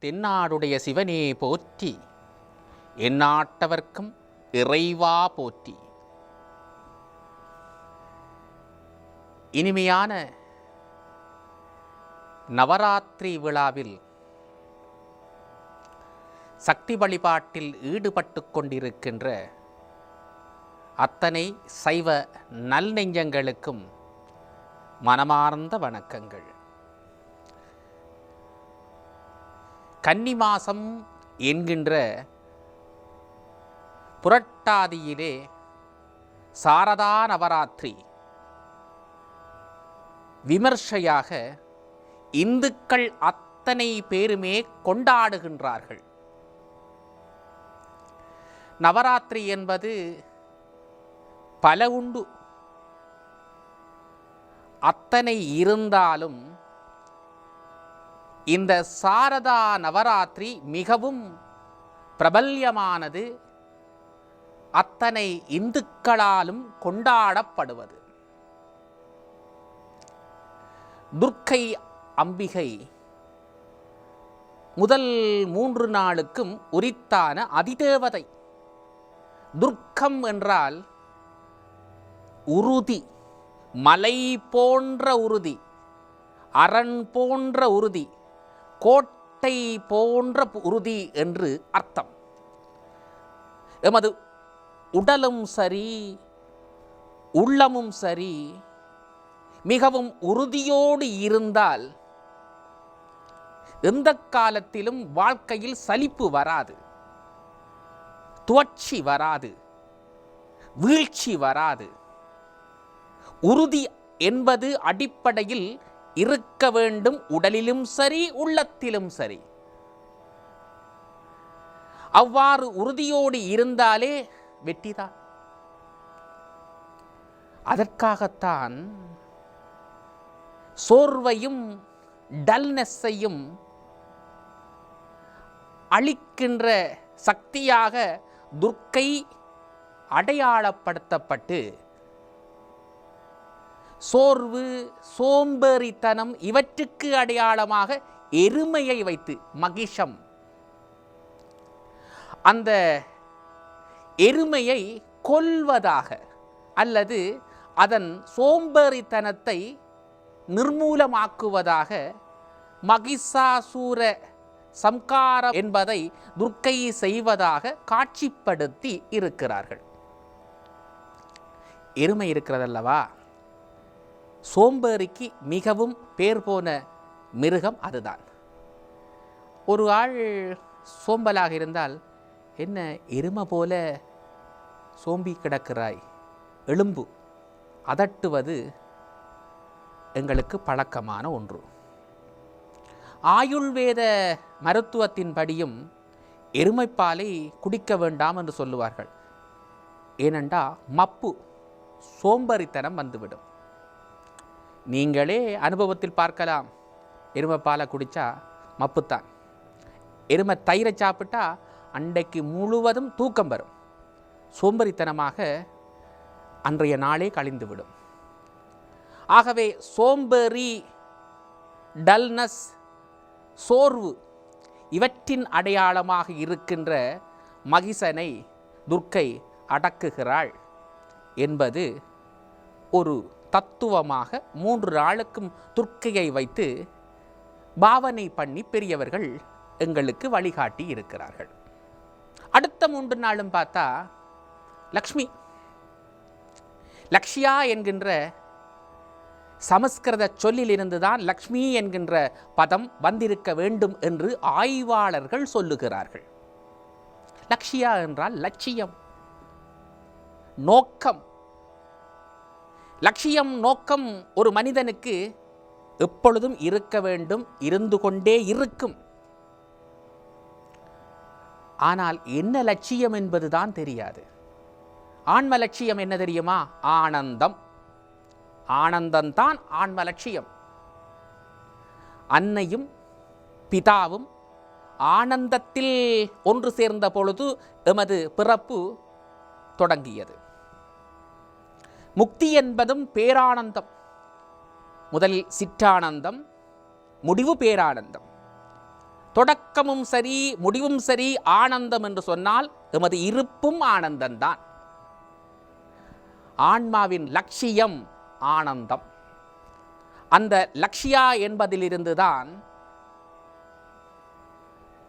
தென்னாடுடைய சிவனே போற்றி, எந்நாட்டவர்க்கும் இறைவா போற்றி. இனிமையான நவராத்திரி விழாவில் சக்தி வழிபாட்டில் ஈடுபட்டு கொண்டிருக்கின்ற அத்தனை சைவ நல்நெஞ்சங்களுக்கும் மனமார்ந்த வணக்கங்கள். கன்னி மாசம் என்கின்ற புரட்டாதியிலே சாரதா நவராத்திரி விமர்சையாக இந்துக்கள் அத்தனை பேருமே கொண்டாடுகின்றார்கள். நவராத்திரி என்பது பல உண்டு. அத்தனை இருந்தாலும் இந்த சாரதா நவராத்திரி மிகவும் பிரபல்யமானது, அத்தனை இந்துக்களாலும் கொண்டாடப்படுவது. துர்க்கை அம்பிகை முதல் 3 நாளுக்கும் உரித்தான அதிதேவதை. துர்க்கம் என்றால் உறுதி, மலை போன்ற உறுதி, அரண் போன்ற உறுதி, கோட்டை போன்ற உறுதி என்று அர்த்தம். எமது உடலும் சரி, உள்ளமும் சரி, மிகவும் உறுதியோடு இருந்தால் எந்த காலத்திலும் வாழ்க்கையில் சலிப்பு வராது, துவட்சி வராது, வீழ்ச்சி வராது. உறுதி என்பது அடிப்படையில் இருக்க வேண்டும், உடலிலும் சரி, உள்ளத்திலும் சரி. அவ்வாறு உறுதியோடு இருந்தாலே வெற்றிதான். அதற்காகத்தான் சோர்வையும் டல்னஸையும் அளிக்கின்ற சக்தியாக துர்க்கை அடையாளப்படுத்தப்பட்டு, சோர்வு, சோம்பேறித்தனம் இவற்றுக்கு அடையாளமாக எருமையை வைத்து, மகிஷம், அந்த எருமையை கொல்வதாக அல்லது அதன் சோம்பேறித்தனத்தை நிர்மூலமாக்குவதாக மகிஷாசூர சம்காரம் என்பதை துர்க்கை செய்வதாக காட்சிப்படுத்தி இருக்கிறார்கள். எருமை இருக்கிறதல்லவா, சோம்பேறிக்கு மிகவும் பேர் போன மிருகம் அதுதான். ஒரு ஆள் சோம்பலாக இருந்தால், என்ன எருமை போல சோம்பி கிடக்கிறாய், எலும்பு அதட்டுவது எங்களுக்கு பழக்கமான ஒன்று. ஆயுள்வேத மருத்துவத்தின்படியும் எருமைப்பாலை குடிக்க வேண்டாம் என்று சொல்லுவார்கள். ஏனென்றா மப்பு, சோம்பரித்தனம் வந்துவிடும். நீங்களே அனுபவத்தில் பார்க்கலாம். எருமைப்பாலை குடித்தா மப்புத்தான். எருமை தயிரை சாப்பிட்டா அன்றைக்கு முழுவதும் தூக்கம் வரும். சோம்பரித்தனமாக அன்றைய நாளே கழிந்துவிடும். ஆகவே சோம்பேறி, டல்னஸ், சோர்வு இவற்றின் அடையாளமாக இருக்கின்ற மகிஷனை துர்க்கை அடக்குகிறாள் என்பது ஒரு தத்துவமாக 3 நாளுக்கும் துர்க்கையை வைத்து பாவனை பண்ணி பெரியவர்கள் எங்களுக்கு வழிகாட்டி இருக்கிறார்கள். அடுத்த 3 நாளும் பார்த்தா லக்ஷ்மி, லக்ஷ்யா என்கின்ற சமஸ்கிருத சொல்லிலிருந்துதான் லக்ஷ்மி என்கின்ற பதம் வந்திருக்க வேண்டும் என்று ஆய்வாளர்கள் சொல்லுகிறார்கள். லக்ஷ்யா என்றால் லட்சியம், நோக்கம். லட்சியம், நோக்கம் ஒரு மனிதனுக்கு எப்பொழுதும் இருக்க வேண்டும், இருந்து கொண்டே இருக்கும். ஆனால் என்ன லட்சியம் என்பதுதான் தெரியாது. ஆன்ம லட்சியம் என்ன தெரியுமா? ஆனந்தம். ஆனந்தம்தான் ஆன்ம லட்சியம். அன்னையும் பிதாவும் ஆனந்தத்தில் ஒன்று சேர்ந்த பொழுது எமது பிறப்பு தொடங்கியது. முக்தி என்பதும் பேரானந்தம். முதலில் சிற்றானந்தம், முடிவு பேரானந்தம். தொடக்கமும் சரி முடிவும் சரி ஆனந்தம் என்று சொன்னால் எமது இருப்பும் ஆனந்தம்தான். ஆன்மாவின் லட்சியம் ஆனந்தம். அந்த லக்ஷ்யா என்பதிலிருந்துதான்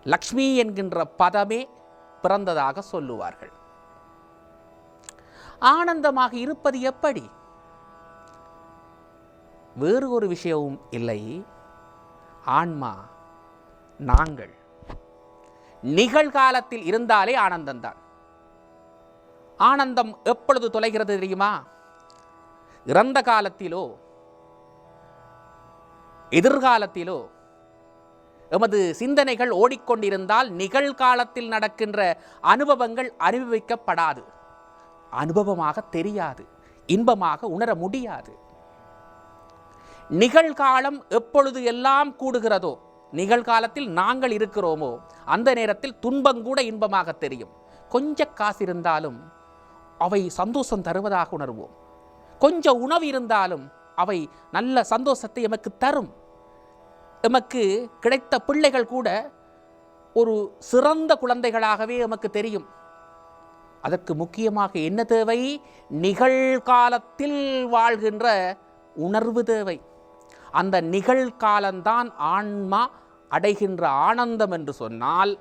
லக்ஷ்மி என்கின்ற பதமே பிறந்ததாக சொல்லுவார்கள். ஆனந்தமாக இருப்பது எப்படி? வேறு ஒரு விஷயமும் இல்லை. ஆன்மா நாங்கள் நிகழ்காலத்தில் இருந்தாலே ஆனந்தம்தான். ஆனந்தம் எப்பொழுது தொலைகிறது தெரியுமா? இறந்த காலத்திலோ எதிர்காலத்திலோ எமது சிந்தனைகள் ஓடிக்கொண்டிருந்தால் நிகழ்காலத்தில் நடக்கின்ற அனுபவங்கள் அனுபவிக்கப்படாது, அனுபவமாக தெரியாது, இன்பமாக உணர முடியாது. நிகழ்காலம் எப்பொழுது எல்லாம் கூடுகிறதோ, நிகழ்காலத்தில் நாங்கள் இருக்கிறோமோ அந்த நேரத்தில் துன்பங்கூட இன்பமாக தெரியும். கொஞ்ச காசு இருந்தாலும் அவை சந்தோஷம் தருவதாக உணர்வோம். கொஞ்சம் உணவு இருந்தாலும் அவை நல்ல சந்தோஷத்தை எமக்கு தரும். எமக்கு கிடைத்த பிள்ளைகள் கூட ஒரு சிறந்த குழந்தைகளாகவே எமக்கு தெரியும். அதற்கு முக்கியமாக என்ன தேவை? நிகழ்காலத்தில் வாழ்கின்ற உணர்வு தேவை. அந்த நிகழ்காலம்தான் ஆன்மா அடைகின்ற ஆனந்தம் என்று சொன்னால்,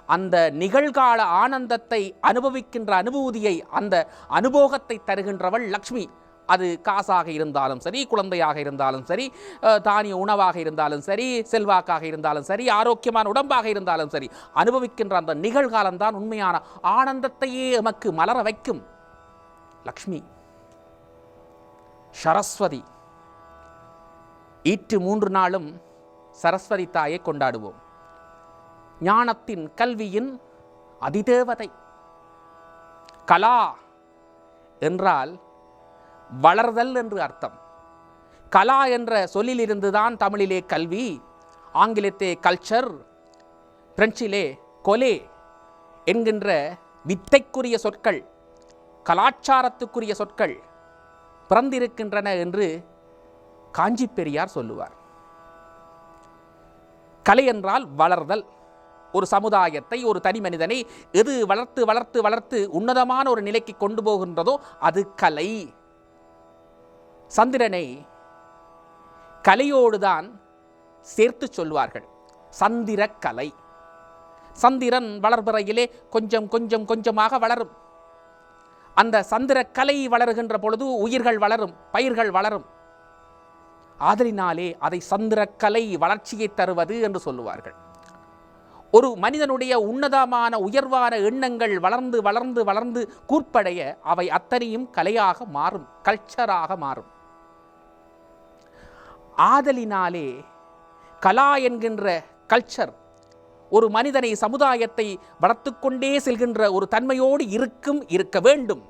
அந்த நிகழ்கால ஆனந்தத்தை அனுபவிக்கின்ற அனுபூதியை, அந்த அனுபோகத்தை தருகின்றவள் லக்ஷ்மி. அது காசாக இருந்தாலும் சரி, குழந்தையாக இருந்தாலும் சரி, தானிய உணவாக இருந்தாலும் சரி, செல்வாக்காக இருந்தாலும் சரி, ஆரோக்கியமான உடம்பாக இருந்தாலும் சரி, அனுபவிக்கின்ற அந்த நிகழ்காலம்தான் உண்மையான ஆனந்தத்தையே எமக்கு மலர வைக்கும். லக்ஷ்மி, சரஸ்வதி. ஈற்று 3 நாளும் சரஸ்வதி தாயை கொண்டாடுவோம். ஞானத்தின் கல்வியின் அதிதேவதை. கலா என்றால் வளர்தல் என்று அர்த்தம். கலா என்ற சொல்லிலிருந்துதான் தமிழிலே கல்வி, ஆங்கிலத்திலே கல்ச்சர், பிரெஞ்சிலே கொலே என்கின்ற வித்தைக்குரிய சொற்கள், கலாச்சாரத்துக்குரிய சொற்கள் பிறந்திருக்கின்றன என்று காஞ்சி பெரியார் சொல்லுவார். கலை என்றால் வளர்தல். ஒரு சமுதாயத்தை, ஒரு தனி மனிதனை எது வளர்த்து வளர்த்து வளர்த்து உன்னதமான ஒரு நிலைக்கு கொண்டு போகின்றதோ அது கலை. சந்திரனை கலையோடுதான் சேர்த்து சொல்வார்கள், சந்திர கலை. சந்திரன் வளர்பிறையிலே கொஞ்சம் கொஞ்சம் கொஞ்சமாக வளரும். அந்த சந்திர கலை வளர்கின்ற பொழுது உயிர்கள் வளரும், பயிர்கள் வளரும். ஆதலினாலே அதை சந்திரக்கலை வளர்ச்சியை தருவது என்று சொல்லுவார்கள். ஒரு மனிதனுடைய உன்னதமான உயர்வான எண்ணங்கள் வளர்ந்து வளர்ந்து வளர்ந்து கூர்ப்படைய அவை அத்தனையும் கலையாக மாறும், கல்ச்சராக மாறும். ஆதலினாலே கலா என்கின்ற கல்ச்சர் ஒரு மனிதனை, சமுதாயத்தை வளர்த்து கொண்டே செல்கின்ற ஒரு தன்மையோடு இருக்க வேண்டும்.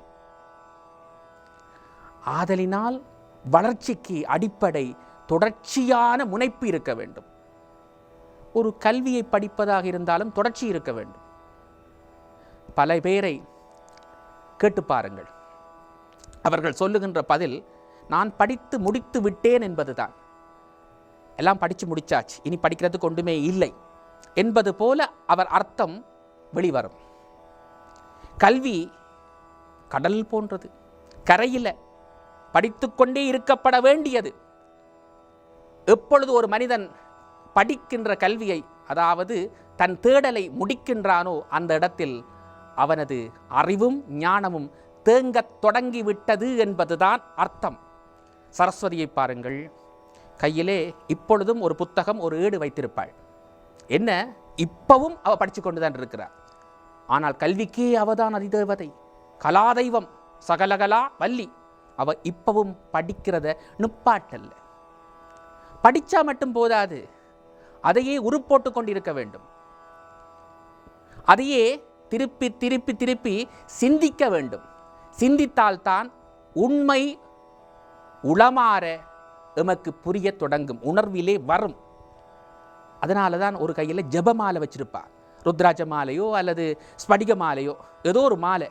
ஆதலினால் வளர்ச்சிக்கு அடிப்படை தொடர்ச்சியான முனைப்பு இருக்க வேண்டும். ஒரு கல்வியை படிப்பதாக இருந்தாலும் தொடர்ச்சி இருக்க வேண்டும். பல பேரை கேட்டு பாருங்கள், அவர்கள் சொல்லுகின்ற பதில் நான் படித்து முடித்து விட்டேன் என்பதுதான். எல்லாம் படித்து முடிச்சாச்சு, இனி படிக்கிறதுக்கு ஒன்றுமே இல்லை என்பது போல அவர் அர்த்தம் வெளிவரும். கல்வி கடல் போன்றது, கரையில் படித்துக்கொண்டே இருக்கப்பட வேண்டியது. எப்பொழுது ஒரு மனிதன் படிக்கின்ற கல்வியை, அதாவது தன் தேடலை முடிக்கின்றானோ அந்த இடத்தில் அவனது அறிவும் ஞானமும் தேங்கத் தொடங்கிவிட்டது என்பதுதான் அர்த்தம். சரஸ்வதியை பாருங்கள், கையிலே இப்பொழுதும் ஒரு புத்தகம், ஒரு ஏடு வைத்திருப்பாள். என்ன, இப்பவும் அவ படித்து கொண்டுதான் இருக்கிறார். ஆனால் கல்விக்கே அவதான் அதிதேவதை, கலாதெய்வம், சகலகலா வள்ளி. அவ இப்பவும் படிக்கிறத நிப்பாட்டல்ல. படிச்சா மட்டும் போதாது, அதையே உருப்போட்டு கொண்டிருக்க வேண்டும். அதையே திருப்பி திருப்பி திருப்பி சிந்திக்க வேண்டும். சிந்தித்தால்தான் உண்மை உளமாற எமக்கு புரிய தொடங்கும், உணர்விலே வரும். அதனால தான் ஒரு கையில் ஜபமாலை வச்சிருப்பார், ருத்ராஜ மாலையோ அல்லது ஸ்படிக மாலையோ, ஏதோ ஒரு மாலை.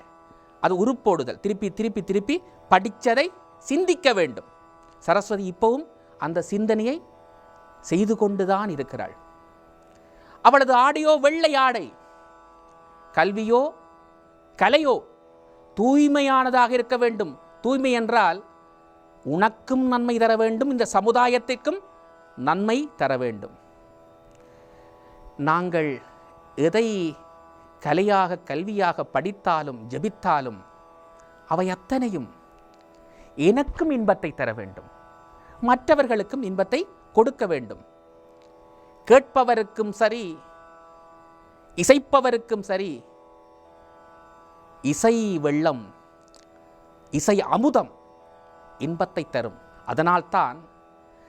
அது உருப்போடுதல், திருப்பி திருப்பி திருப்பி படித்ததை சிந்திக்க வேண்டும். சரஸ்வதி இப்பவும் அந்த சிந்தனையை செய்து கொண்டுதான் இருக்கிறாள். அவளது ஆடையோ வெள்ளை ஆடை. கல்வியோ கலையோ தூய்மையானதாக இருக்க வேண்டும். தூய்மை என்றால் உனக்கும் நன்மை தர வேண்டும், இந்த சமுதாயத்திற்கும் நன்மை தர வேண்டும். நாங்கள் எதை கலையாக கல்வியாக படித்தாலும் ஜெபித்தாலும் அவை அத்தனையும் எனக்கும் இன்பத்தை தர வேண்டும், மற்றவர்களுக்கும் இன்பத்தை கொடுக்க வேண்டும். கேட்பவருக்கும் சரி, இசைப்பவருக்கும் சரி, இசை வெள்ளம், இசை அமுதம் இன்பத்தை தரும். அதனால்தான்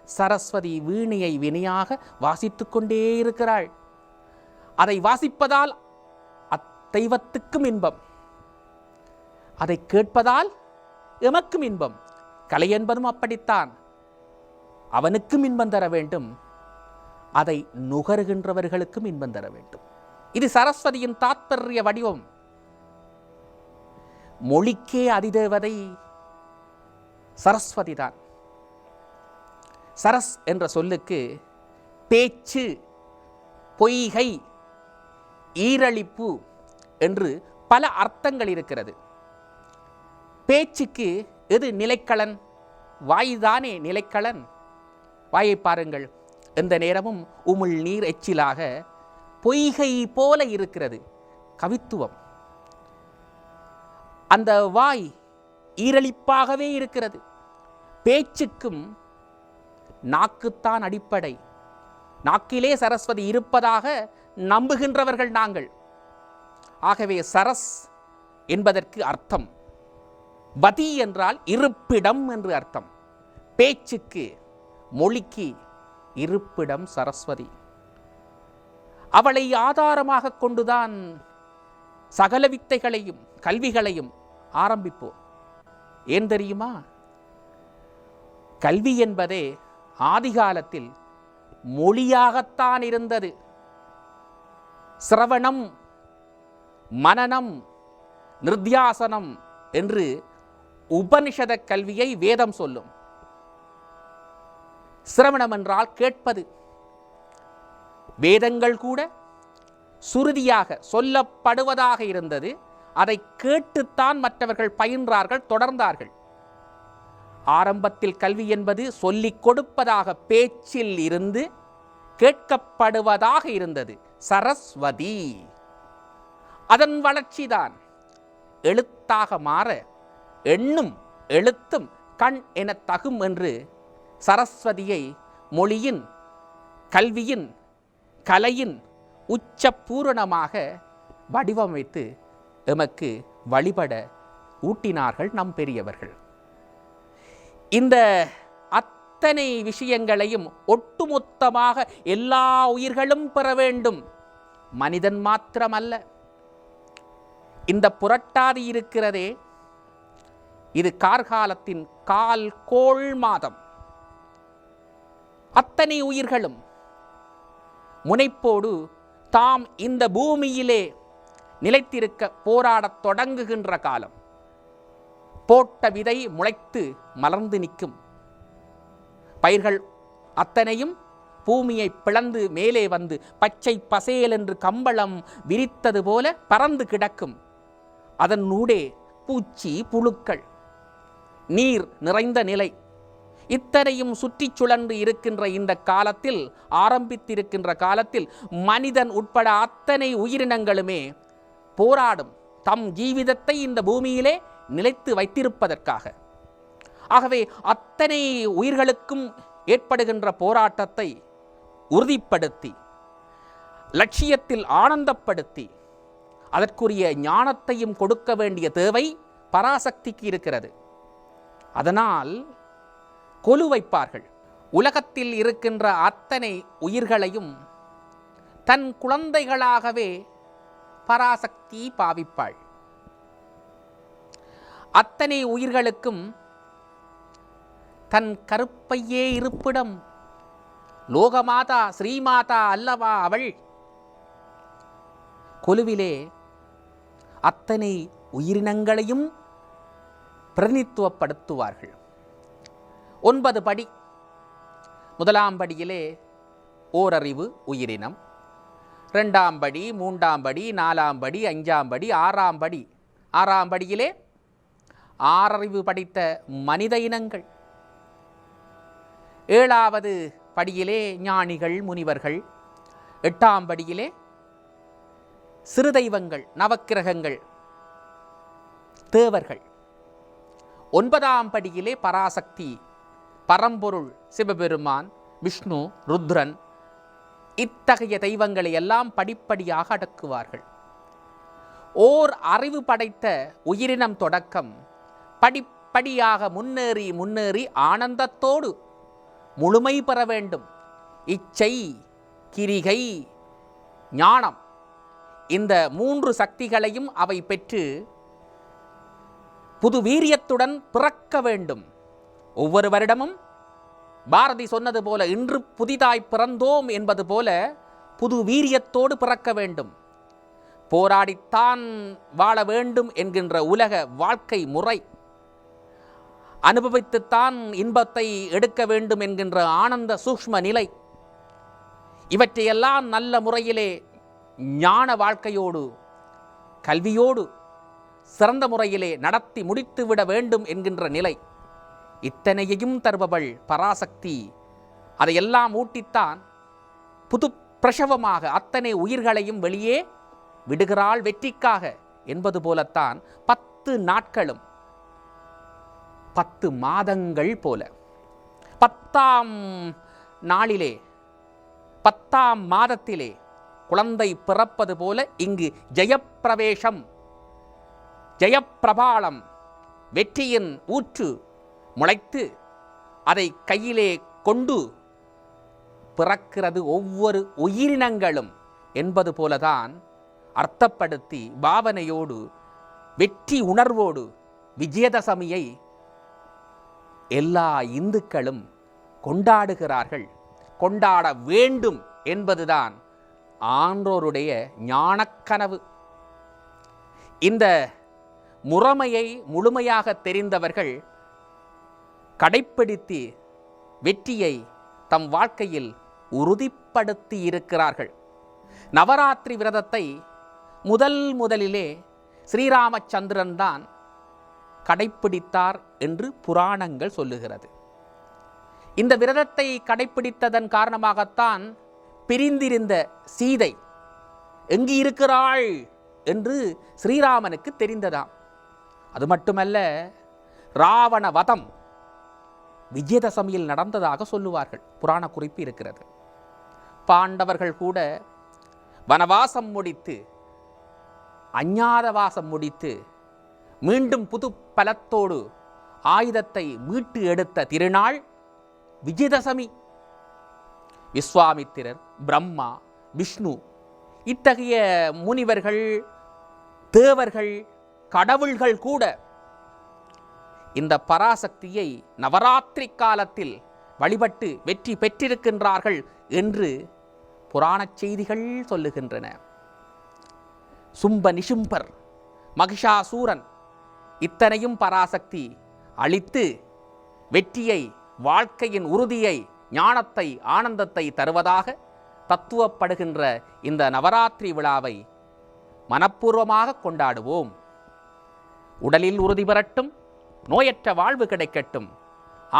சரஸ்வதி வீணையை வினையாக வாசித்துக் கொண்டே இருக்கிறாள். அதை வாசிப்பதால் அத்தெய்வத்துக்கும் இன்பம், அதை கேட்பதால் எமக்கும் இன்பம். கலை என்பதும் அப்படித்தான், அவனுக்கும் இன்பம் தர வேண்டும், அதை நுகர்கின்றவர்களுக்கும் இன்பம் தர வேண்டும். இது சரஸ்வதியின் தாத்பரிய வடிவம். மொழிக்கே அதிதேவதை சரஸ்வதி தான். சரஸ் என்ற சொல்லுக்கு பேச்சு, பொய்கை, ஈரழிப்பு என்று பல அர்த்தங்கள் இருக்கிறது. பேச்சுக்கு எது நிலைக்களன்? வாய்தானே நிலைக்களன். வாயை பாருங்கள், எந்த நேரமும் உமிழ் நீர் எச்சிலாக பொய்கை போல இருக்கிறது கவித்துவம். அந்த வாய் ஈரழிப்பாகவே இருக்கிறது. பேச்சுக்கும் நாக்குத்தான் அடிப்படை. நாக்கிலே சரஸ்வதி இருப்பதாக நம்புகின்றவர்கள் நாங்கள். ஆகவே சரஸ் என்பதற்கு அர்த்தம் வதி என்றால் இருப்பிடம் என்று அர்த்தம். பேச்சுக்கு, மொழிக்கு இருப்பிடம் சரஸ்வதி. அவளை ஆதாரமாக கொண்டுதான் சகல வித்தைகளையும் கல்விகளையும் ஆரம்பிப்போம். ஏன் தெரியுமா? கல்வி என்பதே ஆதிகாலத்தில் மொழியாகத்தான் இருந்தது. சிரவணம், மனனம், நிர்த்தியாசனம் என்று உபனிஷத கல்வியை வேதம் சொல்லும். சிரவணம் என்றால் கேட்பது. வேதங்கள் கூட சுருதியாக சொல்லப்படுவதாக இருந்தது. அதை கேட்டுத்தான் மற்றவர்கள் பயின்றார்கள், தொடர்ந்தார்கள். ஆரம்பத்தில் கல்வி என்பது சொல்லிக் கொடுப்பதாக பேச்சில் இருந்து கேட்கப்படுவதாக இருந்தது. சரஸ்வதி அதன் வளர்ச்சிதான் எழுத்தாக மாற எண்ணும் எழுத்தும் கண் என தகும் என்று சரஸ்வதியை மொழியின், கல்வியின், கலையின் உச்ச பூரணமாக வடிவமைத்து எமக்கு வழிபட ஊட்டினார்கள் நம் பெரியவர்கள். இந்த அத்தனை விஷயங்களையும் ஒட்டுமொத்தமாக எல்லா உயிர்களும் பெற வேண்டும், மனிதன் மாத்திரமல்ல. இந்த புரட்டாதி இருக்கிறதே, இது கார்காலத்தின் கால் கோள் மாதம். அத்தனை உயிர்களும் முனைப்போடு தாம் இந்த பூமியிலே நிலைத்திருக்க போராடத் தொடங்குகின்ற காலம். போட்ட விதை முளைத்து மலர்ந்து நிற்கும். பயிர்கள் அத்தனையும் பூமியை பிளந்து மேலே வந்து பச்சை பசேல் என்று கம்பளம் விரித்தது போல பறந்து கிடக்கும். அதனூடே பூச்சி, புழுக்கள், நீர் நிறைந்த நிலை இத்தனையும் சுற்றி சுழன்று இருக்கின்ற இந்த காலத்தில், ஆரம்பித்திருக்கின்ற காலத்தில் மனிதன் உட்பட அத்தனை உயிரினங்களுமே போராடும் தம் ஜீவிதத்தை இந்த பூமியிலே நிலைத்து வைத்திருப்பதற்காக. ஆகவே அத்தனை உயிர்களுக்கும் ஏற்படுகின்ற போராட்டத்தை உறுதிப்படுத்தி, லட்சியத்தில் ஆனந்தப்படுத்தி, அதற்குரிய ஞானத்தையும் கொடுக்க வேண்டிய தேவை பராசக்திக்கு இருக்கிறது. அதனால் கொலு வைப்பார்கள். உலகத்தில் இருக்கின்ற அத்தனை உயிர்களையும் தன் குழந்தைகளாகவே பராசக்தி பாவிப்பாள். அத்தனை உயிர்களுக்கும் தன் கருப்பையே இருப்பிடம். லோகமாதா, ஸ்ரீமாதா அல்லவா அவள். கொலுவிலே அத்தனை உயிரினங்களையும் பிரதிநித்துவப்படுத்துவார்கள். 9 படி. முதலாம் படியிலே ஓரறிவு உயிரினம், 2ஆம் படி, 3ஆம் படி, 4ஆம் படி, 5ஆம் படி, 6ஆம் படி. 6ஆம் படியிலே ஆறறிவு படித்த மனித இனங்கள். 7வது படியிலே ஞானிகள், முனிவர்கள். 8ஆம் படியிலே சிறு தெய்வங்கள், நவக்கிரகங்கள், தேவர்கள். 9ஆம் படியிலே பராசக்தி, பரம்பொருள், சிவபெருமான், விஷ்ணு, ருத்ரன். இத்தகைய தெய்வங்களை எல்லாம் படிப்படியாக அடக்குவார்கள். ஓர் அறிவு படைத்த உயிரினம் தொடக்கம் படிப்படியாக முன்னேறி முன்னேறி ஆனந்தத்தோடு முழுமை பெற வேண்டும். இச்சை, கிரிகை, ஞானம், இந்த 3 சக்திகளையும் அவை பெற்று புது வீரியத்துடன் பிறக்க வேண்டும். ஒவ்வொரு வருடமும் பாரதி சொன்னது போல இன்று புதிதாய் பிறந்தோம் என்பது போல புது வீரியத்தோடு பிறக்க வேண்டும். போராடித்தான் வாழ வேண்டும் என்கின்ற உலக வாழ்க்கை முறை, அனுபவித்துத்தான் இன்பத்தை எடுக்க வேண்டும் என்கின்ற ஆனந்த சூக்ஷ்ம நிலை, இவற்றையெல்லாம் நல்ல முறையிலே ஞான வாழ்க்கையோடு கல்வியோடு சிறந்த முறையிலே நடத்தி முடித்துவிட வேண்டும் என்கின்ற நிலை, இத்தனையையும் தருபவள் பராசக்தி. அதையெல்லாம் ஊட்டித்தான் புது பிரசவமாக அத்தனை உயிர்களையும் வெளியே விடுகிறாள் வெற்றிக்காக என்பது போலத்தான் 10 நாட்களும் 10 மாதங்கள் போல. 10ஆம் நாளிலே 10ஆம் மாதத்திலே குழந்தை பிறப்பது போல இங்கு ஜெயப்பிரவேசம், ஜெயப்பிரபாளம், வெற்றியின் ஊற்று முளைத்து அதை கையிலே கொண்டு பிறக்கிறது ஒவ்வொரு உயிரினங்களும் என்பது போலதான் அர்த்தப்படுத்தி பாவனையோடு வெற்றி உணர்வோடு விஜயதசமியை எல்லா இந்துக்களும் கொண்டாடுகிறார்கள். கொண்டாட வேண்டும் என்பதுதான் ஆன்றோருடைய ஞானக்கனவு. இந்த முறைமையை முழுமையாக தெரிந்தவர்கள் கடைப்பிடித்து வெற்றியை தம் வாழ்க்கையில் உறுதிப்படுத்தி இருக்கிறார்கள். நவராத்திரி விரதத்தை முதலிலே ஸ்ரீராமச்சந்திரன் தான் கடைப்பிடித்தார் என்று புராணங்கள் சொல்லுகிறது. இந்த விரதத்தை கடைப்பிடித்ததன் காரணமாகத்தான் பிரிந்திருந்த சீதை எங்கு இருக்கிறாள் என்று ஸ்ரீராமனுக்கு தெரிந்ததாம். அது மட்டுமல்ல, ராவண வதம் விஜயதசமியில் நடந்ததாக சொல்லுவார்கள், புராண குறிப்பு இருக்கிறது. பாண்டவர்கள் கூட வனவாசம் முடித்து அஞ்ஞாதவாசம் முடித்து மீண்டும் புது பலத்தோடு ஆயுதத்தை மீட்டு எடுத்த திருநாள் விஜயதசமி. விஸ்வாமித்திரர், பிரம்மா, விஷ்ணு இத்தகைய முனிவர்கள், தேவர்கள், கடவுள்கள் கூட இந்த பராசக்தியை நவராத்திரி காலத்தில் வழிபட்டு வெற்றி பெற்றிருக்கின்றார்கள் என்று புராணச் செய்திகள் சொல்லுகின்றன. சும்ப நிசும்பர், மகிஷாசூரன் இத்தனையும் பராசக்தி அளித்து வெற்றியை, வாழ்க்கையின் உறுதியை, ஞானத்தை, ஆனந்தத்தை தருவதாக தத்துவப்படுகின்ற இந்த நவராத்திரி விழாவை மனப்பூர்வமாக கொண்டாடுவோம். உடலில் உறுதி பெறட்டும், நோயற்ற வாழ்வு கிடைக்கட்டும்,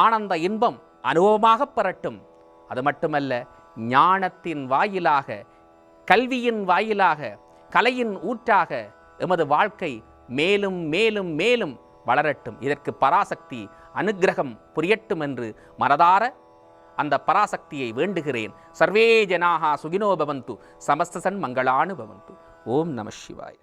ஆனந்த இன்பம் அனுபவமாக பெறட்டும். அது மட்டுமல்ல, ஞானத்தின் வாயிலாக, கல்வியின் வாயிலாக, கலையின் ஊற்றாக எமது வாழ்க்கை மேலும் மேலும் மேலும் வளரட்டும். இதற்கு பராசக்தி அனுக்கிரகம் புரியட்டும் என்று மனதார அந்த பராசக்தியை வேண்டுகிறேன். சர்வே ஜனாஹா சுகினோ பவந்து, சமஸ்த சன்மங்களானு பவந்து. ஓம் நம சிவாய.